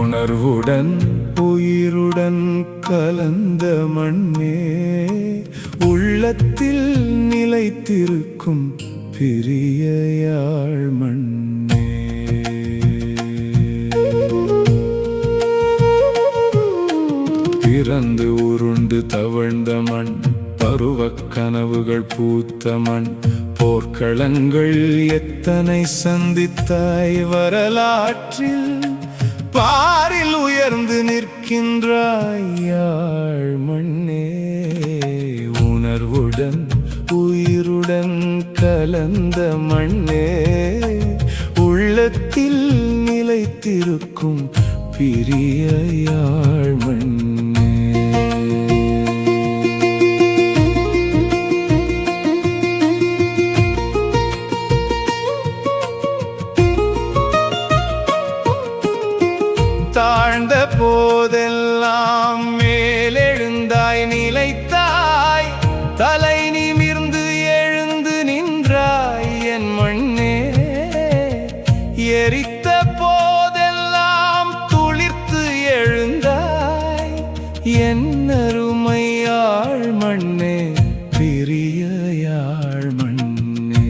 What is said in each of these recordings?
உணர்வுடன் உயிருடன் கலந்த மண்ணே, உள்ளத்தில் நிலைத்திருக்கும் பிரிய யாழ் மண்ணே. பிறந்து உருண்டு தவழ்ந்த மண், பருவக் கனவுகள் பூத்த மண், போர்க்களங்கள் எத்தனை சந்தித்தாய் வரலாற்றில், பாரில் உயர்ந்து நிற்கின்றாய் யாழ் மண்ணே. உணர்வுடன் உயிருடன் கலந்த மண்ணே, உள்ளத்தில் நிலைத்திருக்கும் பிரிய யாழ் மண்ணே. தாழ்ந்த போதெல்லாம் மேலெழுந்தாய் நிலைத்தாய், தலை நிமிர்ந்து எழுந்து நின்றாய் என் மண்ணே. எரித்த போதெல்லாம் துளிர்த்து எழுந்தாய் என் அருமை யாழ் மண்ணே, பிரிய யாழ் மண்ணே.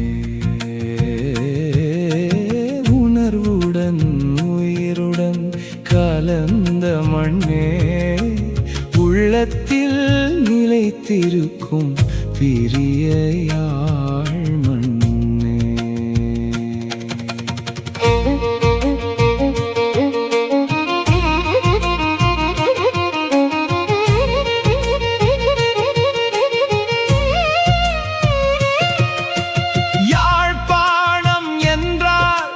உணர்வுடன் உயிருடன் கலந்த மண்ணே, உள்ளத்தில் நிலைத்திருக்கும் பிரிய யாழ் மண்ணே. யாழ்ப்பாணம் என்றால்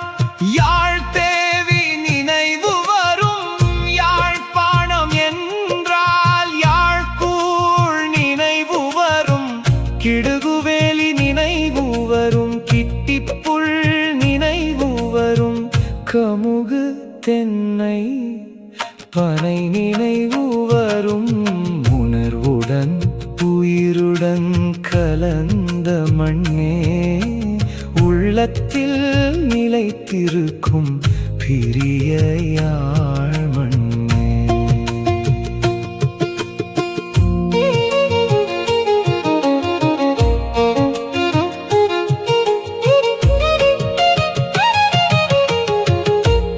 யாழ் தேவி நினைவு வரும், யாழ்ப்பாணம் என்றால் யாழ்கூழ் நினைவு வரும், கிடுகுவேலி நினைவு வரும், கிட்டிப்புள் நினைவு வரும், கமுகு தென்னை பனை நினைவு வரும். உணர்வுடன் உயிருடன் கலந்த மண்ணே, உள்ளத்தில் நிலைத்திருக்கும் பிரிய யாழ் மண்ணே.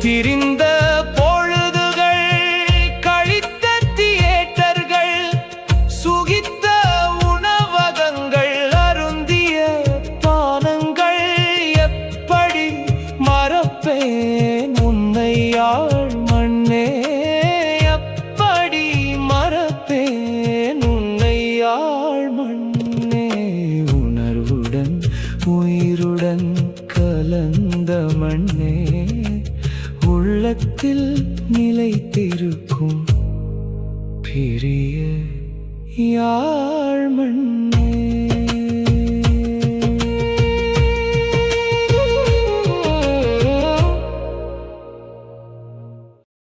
திரிந்த பொழுதுகள் கழித்த தியேட்டர்கள், சுகித்த உணவகங்கள், அருந்திய பானங்கள், எப்படி மறப்பேன் உன்னை யாழ் மண்ணே, எப்படி மறப்பேன் உன்னை யாழ் மண்ணே. உணர்வுடன் உயிருடன் கலந்த மண்ணே, உள்ளத்தில் நிலைத்திருக்கும் பிரிய யாழ் மண்ணே.